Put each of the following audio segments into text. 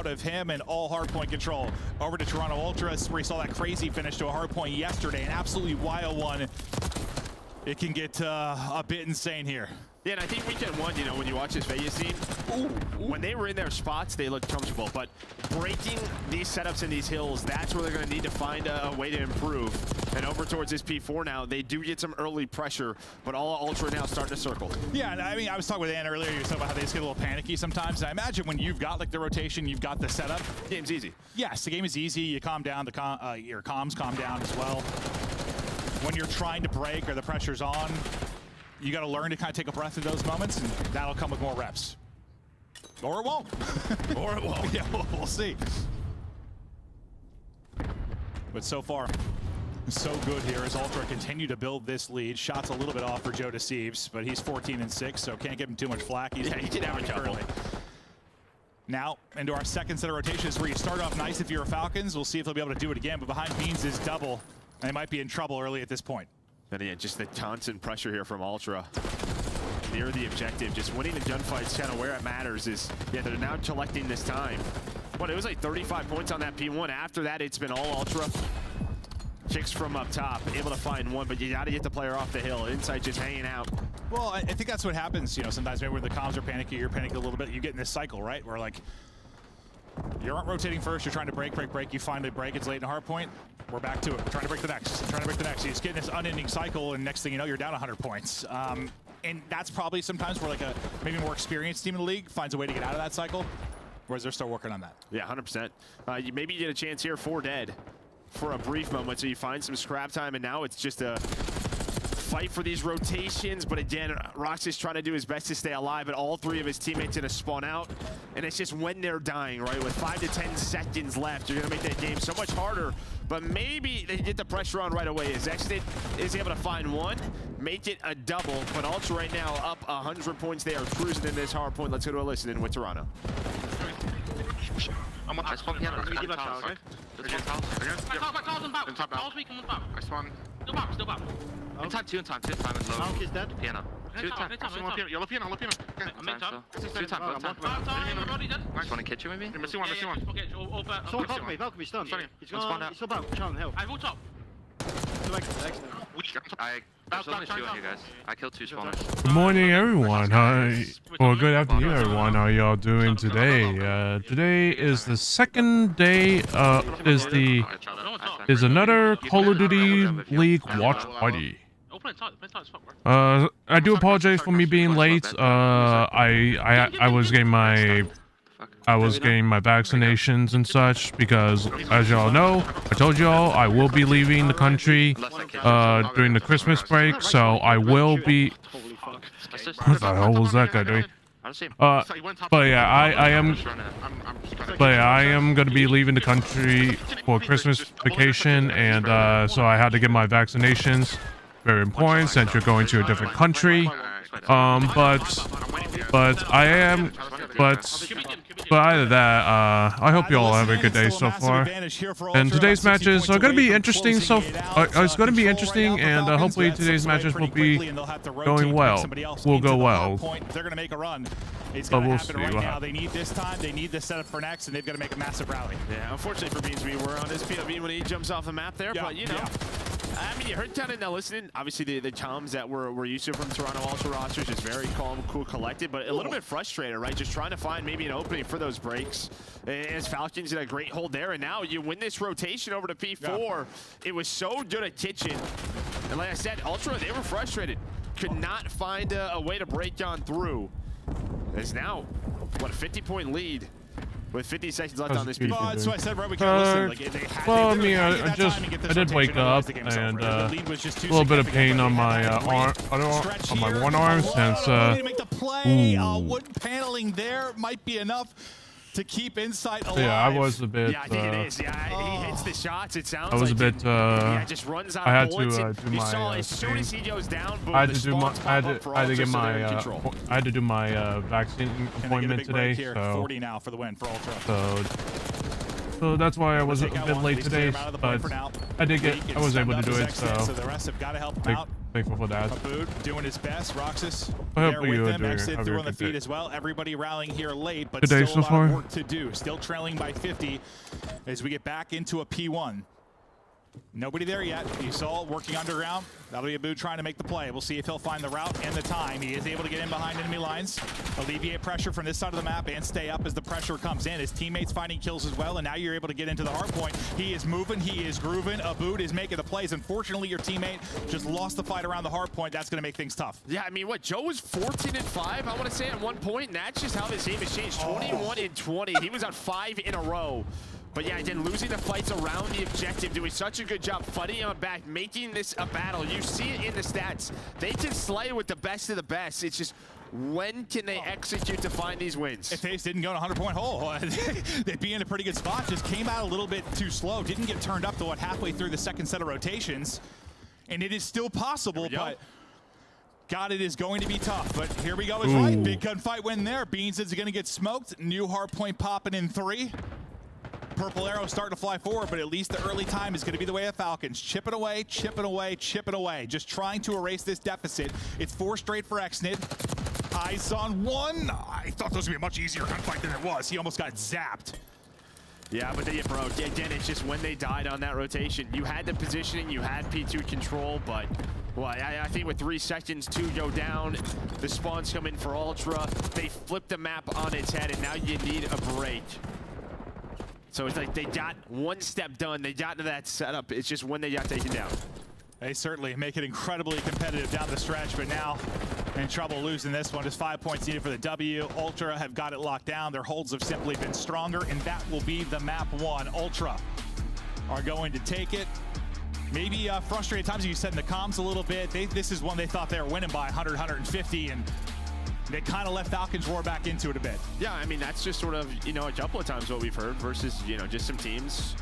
of him and all hardpoint control over to Toronto Ultras, where he saw that crazy finish to a hardpoint yesterday. An absolutely wild one. It can get a bit insane here. Yeah, and I think weekend one, you know, when you watch this Vegas team, when they were in their spots, they looked comfortable. But breaking these setups in these hills, that's where they're going to need to find a way to improve. And over towards this P4 now, they do get some early pressure, but all Ultra now starting to circle. Yeah, and I mean, I was talking with Ann earlier. You were talking about how they just get a little panicky sometimes. And I imagine when you've got like the rotation, you've got the setup. Game's easy. Yes, the game is easy. You calm down. Your comms calm down as well. When you're trying to break or the pressure's on, you got to learn to kind of take a breath in those moments, and that'll come with more reps. Or it won't. Or it won't. Yeah, we'll see. But so far, so good here as Ultra continue to build this lead. Shots a little bit off for Joe Deceives, but he's 14-6, so can't give him too much flack. He can have a couple. Now, into our second set of rotations where you start off nice if you're a Falcons. We'll see if they'll be able to do it again, but behind Beans is double. And they might be in trouble early at this point. And yeah, just the constant pressure here from Ultra. Near the objective, just winning the gunfights kind of where it matters is, yeah, they're now collecting this time. What, it was like 35 points on that P1. After that, it's been all Ultra. Kicks from up top, able to find one, but you got to get the player off the hill. Inside just hanging out. Well, I think that's what happens, you know, sometimes maybe when the comms are panicky, you're panicking a little bit, you get in this cycle, right? Where like, you aren't rotating first, you're trying to break, you finally break, it's late in hard point. We're back to it, we're trying to break the next, You just get in this unending cycle, and next thing you know, you're down 100 points. And that's probably sometimes where like a maybe more experienced team in the league finds a way to get out of that cycle, whereas they're still working on that. Yeah, 100%. Maybe you get a chance here for Dead for a brief moment, so you find some scrap time, and now it's just a fight for these rotations. But again, Rox is trying to do his best to stay alive, but all three of his teammates are gonna spawn out, and it's just when they're dying, right? With 5 to 10 seconds left, you're gonna make that game so much harder. But maybe they get the pressure on right away. As Exit is able to find one, make it a double. But Ultra right now up 100 points. They are cruising in this hard point. Let's go to a listen in with Toronto. I'm on top. Can we give that shot, okay? I spawn. Still back. In time 2 and low. Falk is dead. Piano. 2 time. Yellow piano. I'm in top. 2 time. Nice one in kitchen maybe? Missing one. Someone Valkyrie stunned. He's still back. Child in hell. I vote top. There's only 2 of you guys. I killed 2 spawners. Good morning, everyone. Or good afternoon, everyone. How are y'all doing today? Today is the second day. Is another Call of Duty League watch party. I do apologize for me being late. I was getting my vaccinations and such because, as y'all know, I told y'all I will be leaving the country during the Christmas break, so I will be. What the hell was that guy doing? But yeah, I am gonna be leaving the country for Christmas vacation, and so I had to get my vaccinations. Very important since you're going to a different country. But either that, I hope you all have a good day so far. And today's matches are going to be interesting. It's going to be interesting, and hopefully today's matches will be going well. Will go well. They're going to make a run. It's But going to we'll happen see right what now. happens. They need this time. They need this setup for next, and they've got to make a massive rally. Yeah, unfortunately for Beans, we were on his POV when he jumps off the map there, but you know. I mean, you heard kind of now listening. Obviously, the comms that we're used to from Toronto Ultra rosters just very calm, cool, collected, but a little bit frustrated, right? Just trying to find maybe an opening for those breaks. As Falcons did a great hold there, and now you win this rotation over to P4. Yeah. It was so good at Kitchen, and like I said, Ultra, they were frustrated. Could not find a way to break on through. It's now, what, a 50-point lead. With 50 seconds left on this P4. That's why I said, right, we can't listen. Like, well, I mean, I did wake up and a little bit of pain on my arm, on my one arm since. Make the play. Wooden paneling there might be enough to keep Insight alive. Yeah, I was a bit. Yeah, I think it is. Yeah, he hits the shots. It sounds. I was like a bit. Yeah, just runs out I had of bullets. to do you my. Saw as soon as he goes down, boom, I had to do my. I had to get so my. I had to do my vaccine appointment today. Here, so 40 now for the win for Ultra. So that's why I was a bit late today, but I did get. I was able to do it. So the rest have got to help him out. Thankful for that. Abood doing his best. Roxas I hope there you with are him. doing Exit have through your on the good feed day. as well. Everybody rallying here late, but Good day still so a lot of far. work to do. Still trailing by 50 as we get back into a P1. Nobody there yet. You saw working underground. That'll be Abood trying to make the play. We'll see if he'll find the route and the time. He is able to get in behind enemy lines, alleviate pressure from this side of the map, and stay up as the pressure comes in. His teammates finding kills as well, and now you're able to get into the hard point. He is moving. He is grooving. Abood is making the plays. Unfortunately, your teammate just lost the fight around the hard point. That's going to make things tough. Yeah, I mean, what, Joe was 14-5, I want to say, at one point, and that's just how this game has changed. 21-20. He was on 5 in a row. But yeah, again, losing the fights around the objective, doing such a good job fighting on back, making this a battle. You see it in the stats. They can slay with the best of the best. It's just, when can they execute to find these wins? If they didn't go to 100-point hole, they'd be in a pretty good spot. Just came out a little bit too slow. Didn't get turned up to what, halfway through the second set of rotations. And it is still possible, but God, it is going to be tough. But here we go. Is right. Big gunfight win there. Beans is going to get smoked. New hard point popping in 3. Purple arrow starting to fly forward, but at least the early time is going to be the way of Falcons. Chipping away, chipping away, chipping away. Just trying to erase this deficit. It's 4 straight for Xnid. Eyes on 1. I thought those would be a much easier gunfight than it was. He almost got zapped. Yeah, but they broke. Again, it's just when they died on that rotation. You had the positioning, you had P2 control, but well, I think with 3 seconds to go down, the spawns come in for Ultra. They flip the map on its head, and now you need a break. So it's like they got one step done. They got into that setup. It's just when they got taken down. They certainly make it incredibly competitive down the stretch, but now in trouble losing this one. Just 5 points needed for the W. Ultra have got it locked down. Their holds have simply been stronger, and that will be the map 1. Ultra are going to take it. Maybe frustrated times, you said in the comms a little bit. This is one they thought they were winning by 100, 150, and they kind of let Falcons roar back into it a bit. Yeah, I mean, that's just sort of, you know, a couple of times what we've heard versus, you know, just some teams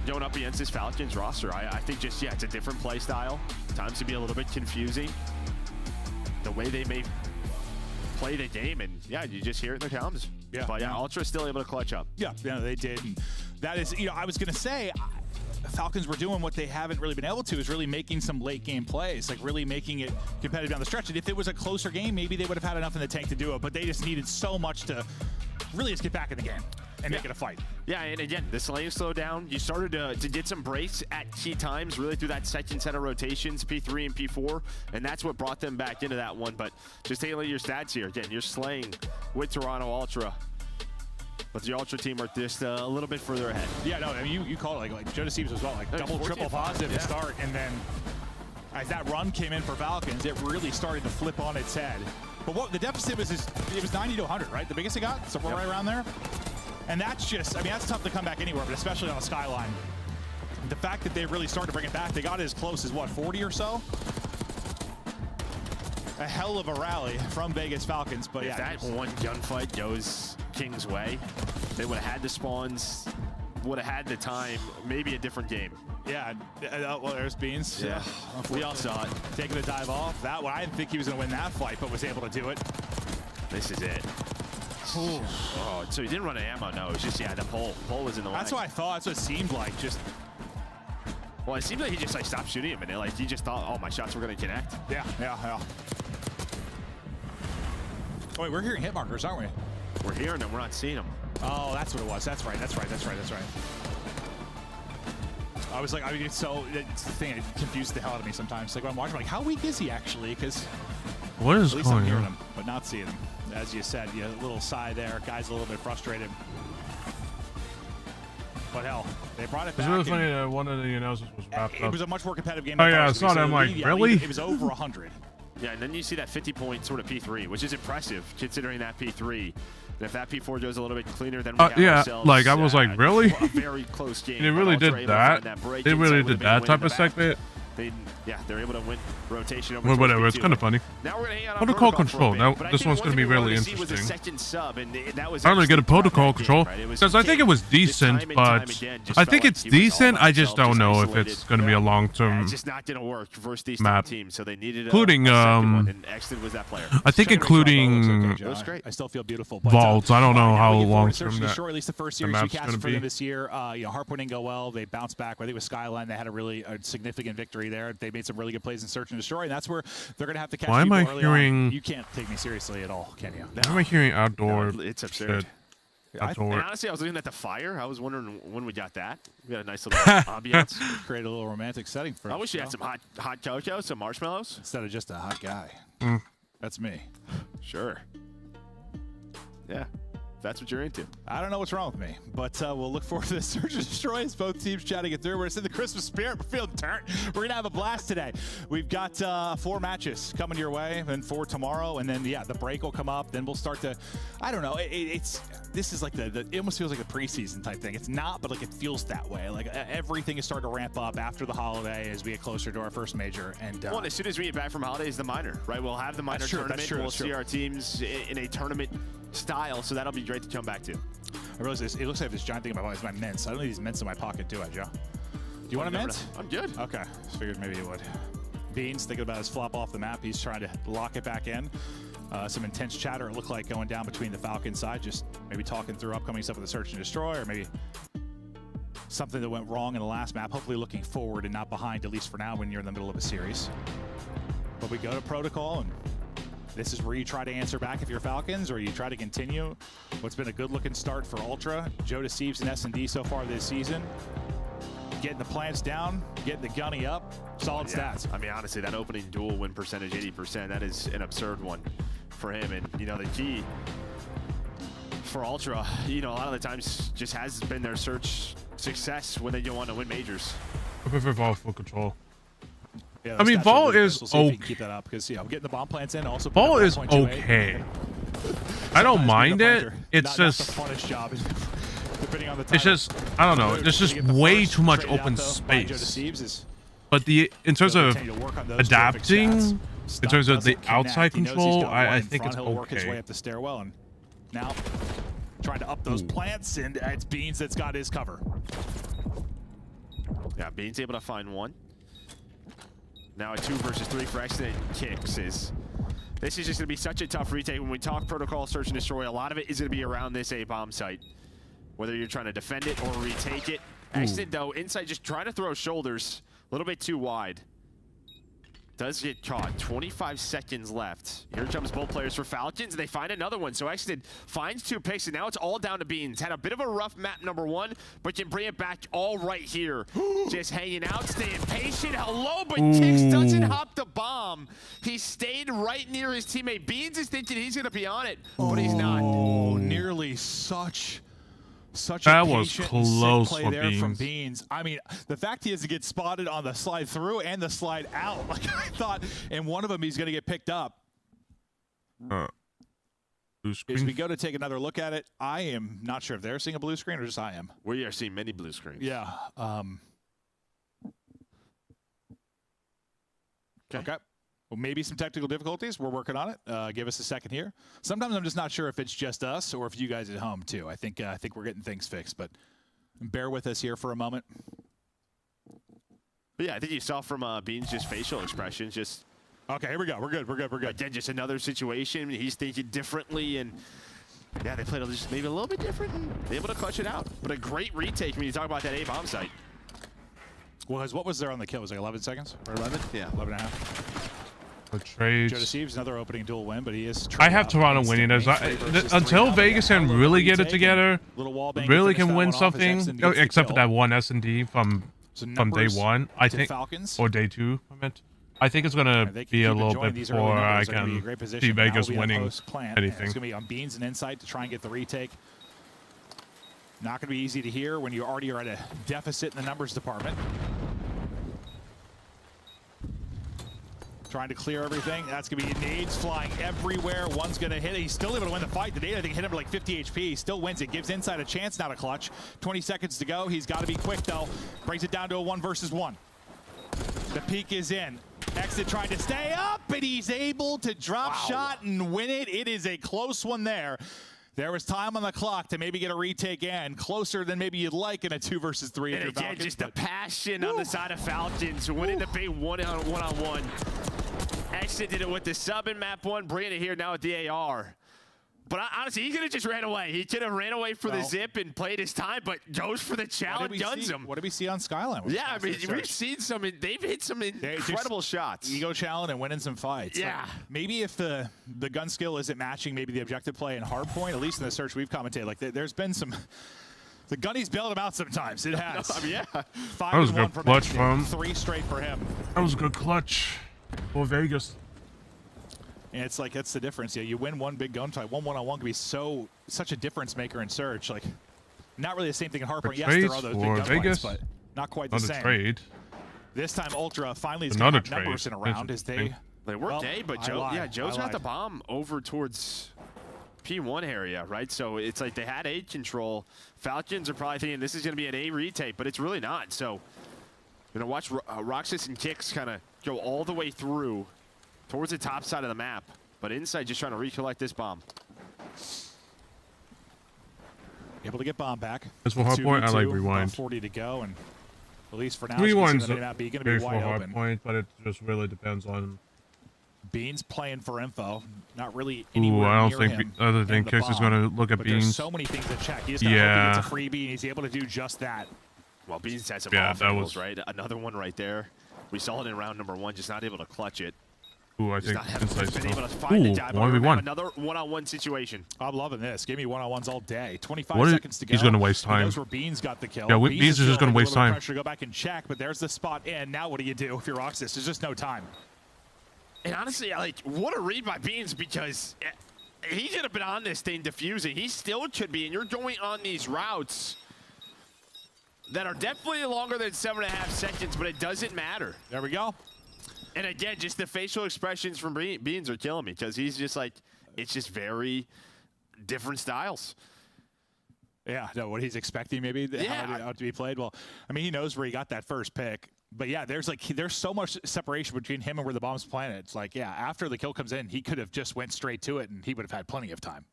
going up against this Falcons roster. I think just, yeah, it's a different play style. Times to be a little bit confusing. The way they may play the game, and yeah, you just hear it in the comms. Yeah. But yeah, Ultra's still able to clutch up. Yeah, they did. And that is, you know, I was going to say, Falcons were doing what they haven't really been able to, is really making some late game plays, like really making it competitive down the stretch. And if it was a closer game, maybe they would have had enough in the tank to do it, but they just needed so much to really just get back in the game and make it a fight. Yeah, and again, the slaying slowed down. You started to get some breaks at key times, really through that second set of rotations, P3 and P4, and that's what brought them back into that one. But just taking a look at your stats here, again, you're slaying with Toronto Ultra. But the Ultra team are just a little bit further ahead. Yeah, no, I mean, you call it like Joe Deceivers as well, like double, triple positive to start, and then as that run came in for Falcons, it really started to flip on its head. But what the deficit was, it was 90 to 100, right? The biggest it got, so we're right around there. And that's just, I mean, that's tough to come back anywhere, but especially on a skyline. The fact that they really started to bring it back, they got it as close as what, 40 or so? A hell of a rally from Vegas Falcons, but if yeah. That one gunfight goes King's way, they would have had the spawns, would have had the time, maybe a different game. Yeah, well, there's Beans. Yeah, we all saw it. Taking the dive off. That one, I didn't think he was going to win that fight, but was able to do it. This is it. Ooh. Oh, so he didn't run an ammo, no. It was just, yeah, the pole was in the way. That's what I thought. That's what it seemed like. Just. Well, it seemed like he just like stopped shooting him, and like he just thought, oh, my shots were going to connect. Yeah. Oh, wait, we're hearing hit markers, aren't we? We're hearing them. We're not seeing them. Oh, that's what it was. That's right. I was like, I mean, it's the thing, it confused the hell out of me sometimes. Like when I'm watching, I'm like, how weak is he actually? Because what is at least I'm going hearing on? him, but not seeing him. As you said, a little sigh there. Guy's a little bit frustrated. But hell, they brought it back. It's really funny that one of the announcers was wrapped up. It was a much more competitive game. Oh yeah, I saw that. I'm like, really? It was over 100. Yeah, and then you see that 50-point sort of P3, which is impressive considering that P3. And if that P4 goes a little bit cleaner, then we have ourselves, like I was like, really? A very close game. And it really did that. They really did that type of segment. They're able to win rotation over. Well, whatever, it's kind of funny. Now we're gonna hang out on protocol control. Now This one's gonna be really interesting. Was a second sub, and that was I don't get a protocol control because I think it was decent, but I think it's decent. I just don't know if it's going to be a long-term. It's just not going to work versus these top teams, so they needed including and Exton was that player. I think including It was great. I still feel beautiful. Vaults. I don't know how long-term that. Sure, at least the first series we cast for them this year. Hardpoint didn't go well. They bounced back. I think with Skyline, they had a really significant victory. 3 there. They made some really good plays in search and destroy, and that's where they're going to have to catch Why am I people early hearing... on. You can't take me seriously at all, can you? Why am I hearing outdoor It's absurd. shit? Outdoor. And honestly, I was looking at the fire. I was wondering when we got that. We got a nice little ambiance. Create a little romantic setting for I wish you had some hot cocoa, some marshmallows. instead of just a hot guy. That's me. Sure. Yeah, that's what you're into. I don't know what's wrong with me, but we'll look forward to the search and destroy as both teams chatting it through. We're in the Christmas spirit. We're feeling turnt. We're going to have a blast today. We've got 4 matches coming your way, and 4 tomorrow, and then, yeah, the break will come up. Then we'll start to, I don't know, this is like it almost feels like a preseason type thing. It's not, but like it feels that way. Like everything is starting to ramp up after the holiday as we get closer to our first major. And well, as soon as we get back from holidays, the minor, right? We'll have the minor tournament. We'll see our teams in a tournament style, so that'll be great to come back to. I realize this, it looks like this giant thing in my pocket is my mints. I don't need these mints in my pocket, do I, Joe? Do you want a mint? I'm good. Okay, just figured maybe you would. Beans thinking about his flop off the map. He's trying to lock it back in. Some intense chatter, it looked like, going down between the Falcon side, just maybe talking through upcoming stuff with the search and destroy, or maybe something that went wrong in the last map, hopefully looking forward and not behind, at least for now, when you're in the middle of a series. But we go to protocol, and this is where you try to answer back if you're Falcons, or you try to continue what's been a good-looking start for Ultra. Joe Deceives and S&D so far this season. Getting the plants down, getting the gunny up, solid stats. I mean, honestly, that opening duel win percentage, 80%, that is an absurd one for him. And, you know, the key for Ultra, you know, a lot of the times just has been their search success when they don't want to win majors. I prefer Vol full control. Yeah, I mean, Vol is okay. Keep that up because, yeah, I'm getting the bomb plants in. Also, Vol is okay. I don't mind it. It's just the funnest job. Depending on the it's just, I don't know, there's just way too much open space. But in terms of adapting, in terms of the outside control, I think it's Work his way okay. up the stairwell, and now trying to up those plants, and it's Beans that's got his cover. Yeah, Beans able to find one. Now a 2 versus 3 for accident kicks. This is just going to be such a tough retake. When we talk protocol, search and destroy, a lot of it is going to be around this A-bomb site. Whether you're trying to defend it or retake it. Accident, though, inside just trying to throw shoulders. A little bit too wide. Does get caught. 25 seconds left. Here comes both players for Falcons, and they find another one. So Accident finds 2 picks, and now it's all down to Beans. Had a bit of a rough map number 1, but can bring it back all right here. Just hanging out, staying patient. Hello, but Kicks doesn't hop the bomb. He stayed right near his teammate. Beans is thinking he's going to be on it, but he's not. Oh, nearly such that a was patient close play for there from Beans. Beans. I mean, the fact he has to get spotted on the slide through and the slide out. Like, I thought in one of them he's going to get picked up. Blue screen. As we go to take another look at it, I am not sure if they're seeing a blue screen or just I am. We are seeing many blue screens. Yeah. Okay. Well, maybe some technical difficulties. We're working on it. Give us a second here. Sometimes I'm just not sure if it's just us or if you guys at home too. I think we're getting things fixed, but bear with us here for a moment. But yeah, I think you saw from Beans' just facial expressions. Just okay. Here we go. We're good. We're good. We're good. Again, just another situation. He's thinking differently, and yeah, they played just maybe a little bit different and able to clutch it out. But a great retake when you talk about that A-bomb site. Well, what was there on the kill? Was it like 11 seconds or 11? Yeah, 11 and a half. The trades. Joe Deceives, another opening duel win, but he is. I have Toronto winning as until Vegas can really get it together, really can win something, except for that one S&D from day 1, I think, or day 2. I meant. I think it's gonna be a little bit before I can see Vegas winning anything. It's gonna be on Beans and Insight to try and get the retake. Not gonna be easy to hear when you already are at a deficit in the numbers department. Trying to clear everything. That's going to be nades flying everywhere. One's going to hit it. He's still able to win the fight. The nade, I think, hit him for like 50 HP. He still wins it. Gives Inside a chance, not a clutch. 20 seconds to go. He's got to be quick, though. Brings it down to a 1 versus 1. The peak is in. Exit trying to stay up, and he's able to drop shot and win it. It is a close one there. There was time on the clock to maybe get a retake and closer than maybe you'd like in a 2 versus 3. And again, Falcons, just the passion on the side of Falcons, winning the big one-on-one. Exit did it with the sub in map 1, bringing it here now with the AR. But honestly, he could have just ran away. He could have ran away for the zip and played his time, but goes for the challenge, guns him. What did we see on Skyline? Yeah, I mean, we've seen some. They've hit some incredible shots. Ego challenge and winning some fights. Yeah. Like, maybe if the gun skill isn't matching maybe the objective play in hardpoint, at least in the search we've commentated, like there's been some. The gunny's bailed him out sometimes. It has. I mean, yeah. 5 That was a and 1 good for clutch Mexico. from him. 3 straight for him. That was a good clutch for Vegas. And it's like that's the difference. Yeah, you win one big gunfight. 1-1-on-1 can be such a difference maker in search. Like, not really the same thing in hardpoint. Yes, there are those big gunfights, but not quite the same. Trade. This time, Ultra finally is going to have numbers in a round as they worked A, but Joe's got the bomb over towards P1 area, right? So it's like they had A control. Falcons are probably thinking this is going to be an A retake, but it's really not. So, you know, watch Roxas and Kicks kind of go all the way through towards the top side of the map, but inside just trying to recollect this bomb. Able to get bomb back. As for hardpoint, I like rewind. 40 to go, and at least for now, Rewind's going to be wide open. Hardpoint, but it just really depends on. Beans playing for info, not really anywhere I near don't think him other than Kicks is going to look at but Beans. There's so many things to check. He just got to hope he gets a freebie, and he's able to do just that. Well, Beans has some off angles, right? Another one right there. We saw it in round number 1, just not able to clutch it. Ooh, I think been able to find the dive. 1v1. Another one-on-one situation. I'm loving this. Give me one-on-ones all day. 25 seconds to go. He's going to waste time. Knows where Beans got the kill. Yeah, Beans is just going to waste time. Pressure to go back and check, but there's the spot in. Now what do you do if you're Roxas? There's just no time. And honestly, like, what a read by Beans, because he should have been on this thing diffusing. He still could be, and you're going on these routes that are definitely longer than 7.5 seconds, but it doesn't matter. There we go. And again, just the facial expressions from Beans are killing me, because he's just like, it's just very different styles. Yeah, no, what he's expecting maybe how to be played. Well, I mean, he knows where he got that first pick. But yeah, there's so much separation between him and where the bomb's planted. It's like, yeah, after the kill comes in, he could have just went straight to it, and he would have had plenty of time.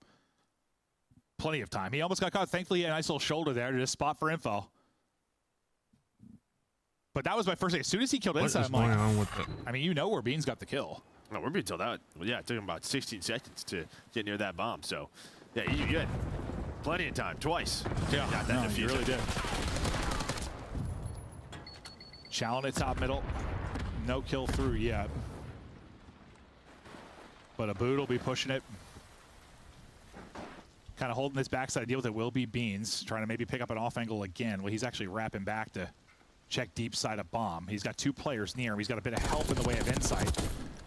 Plenty of time. He almost got caught. Thankfully, a nice little shoulder there to just spot for info. But that was my first thing. As soon as he killed inside, I'm like, I mean, you know where Beans got the kill. No, we're being told that. Well, yeah, it took him about 16 seconds to get near that bomb. So, yeah, you had plenty of time. Twice. Yeah, you really did. Challenge at top middle. No kill through yet. But a boot will be pushing it. Kind of holding this backside deal with it will be Beans. Trying to maybe pick up an off angle again. Well, he's actually wrapping back to check deep side of bomb. He's got 2 players near him. He's got a bit of help in the way of insight.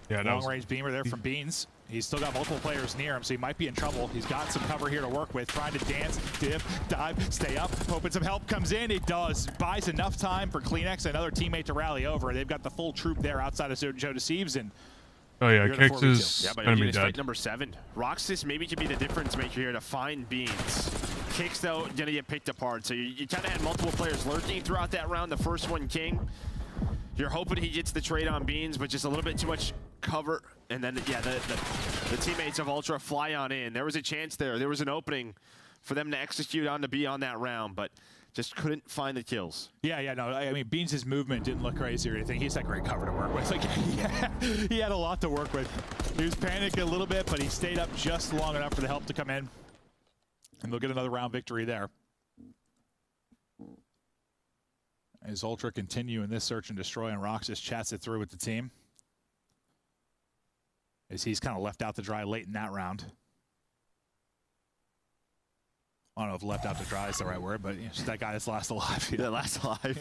Yeah, long-range beamer there from Beans. He's still got multiple players near him, so he might be in trouble. He's got some cover here to work with, trying to dance, dip, dive, stay up, hoping some help comes in. It does. Buys enough time for Kleenex, another teammate to rally over. They've got the full troop there outside of Joe Deceives, and oh yeah, Kicks is going to be dead. Number 7. Roxas maybe could be the difference maker here to find Beans. Kicks, though, going to get picked apart. So you kind of had multiple players lurking throughout that round. The first one, King. You're hoping he gets the trade on Beans, but just a little bit too much cover. And then, yeah, the teammates of Ultra fly on in. There was a chance there. There was an opening for them to execute on to be on that round, but just couldn't find the kills. Yeah, no, I mean, Beans' movement didn't look crazy or anything. He's had great cover to work with. Like, he had a lot to work with. He was panicking a little bit, but he stayed up just long enough for the help to come in. And they'll get another round victory there. As Ultra continue in this search and destroy, and Roxas chats it through with the team. As he's kind of left out to dry late in that round. I don't know if left out to dry is the right word, but you know, just that guy that's last alive. Yeah, last alive.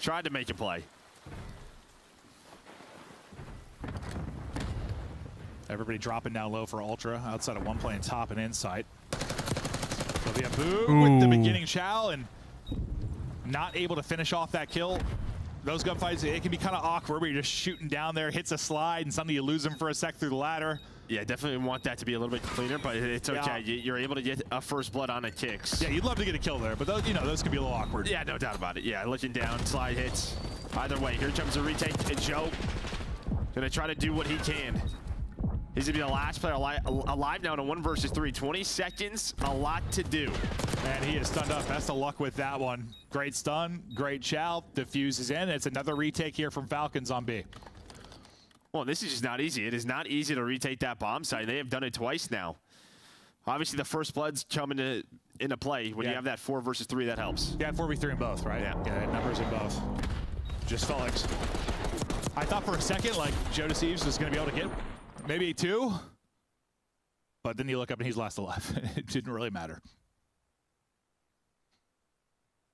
Tried to make a play. Everybody dropping down low for Ultra, outside of one playing top and inside. There'll be a boom with the beginning chow, and not able to finish off that kill. Those gunfights, it can be kind of awkward where you're just shooting down there, hits a slide, and suddenly you lose him for a sec through the ladder. Yeah, definitely want that to be a little bit cleaner, but it's okay. Yeah. You're able to get a first blood on the Kicks. Yeah, you'd love to get a kill there, but those, you know, those can be a little awkward. Yeah, no doubt about it. Yeah, looking down, slide hits. Either way, here comes the retake, and Joe gonna try to do what he can. He's gonna be the last player alive now in a 1 versus 3. 20 seconds, a lot to do. And he is stunned up. Best of luck with that one. Great stun, great chow, diffuses in. It's another retake here from Falcons on B. Well, this is just not easy. It is not easy to retake that bomb site. They have done it twice now. Obviously, the first blood's coming into play. When you have that 4 versus 3, that helps. Yeah, 4v3 in both, right? Yeah, numbers in both. Just felt like... I thought for a second, like, Joe Deceives was going to be able to get maybe 2. But then you look up and he's last alive. It didn't really matter.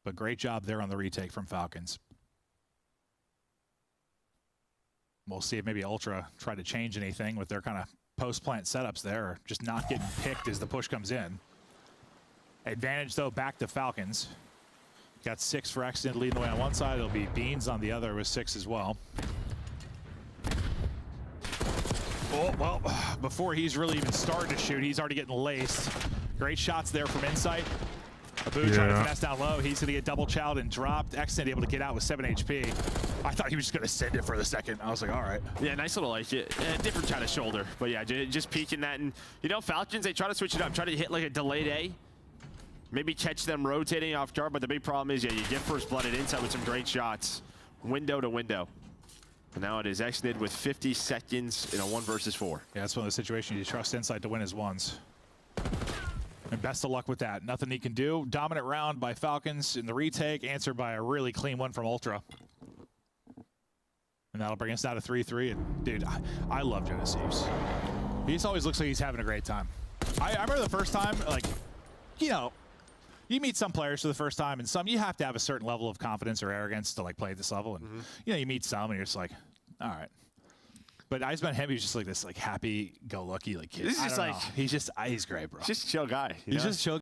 But great job there on the retake from Falcons. We'll see if maybe Ultra tried to change anything with their kind of post-plant setups there, or just not getting picked as the push comes in. Advantage, though, back to Falcons. Got 6 for Extend leading the way on one side. It'll be Beans on the other with 6 as well. Oh, well, before he's really even started to shoot, he's already getting laced. Great shots there from Insight. Abu trying to finesse down low. He's going to get double chowed and dropped. Extend able to get out with 7 HP. I thought he was just going to send it for the second. I was like, all right. Yeah, nice little like different kind of shoulder. But yeah, just peeking that. And, you know, Falcons, they try to switch it up. Try to hit like a delayed A. Maybe catch them rotating off guard. But the big problem is, yeah, you get first blooded Inside with some great shots. Window to window. And now it is exited with 50 seconds in a 1 versus 4. Yeah, that's one of the situations you trust Insight to win his ones. And best of luck with that. Nothing he can do. Dominant round by Falcons in the retake, answered by a really clean one from Ultra. And that'll bring us down to 3-3. And dude, I love Joe Deceives. He just always looks like he's having a great time. I remember the first time, like, you know, you meet some players for the first time, and some you have to have a certain level of confidence or arrogance to like play at this level. And you know, you meet some, and you're just like, all right. But I just met him. He's just like this, like happy-go-lucky, like kid. This is just like he's great, bro. He's just a chill guy. He's just a chill.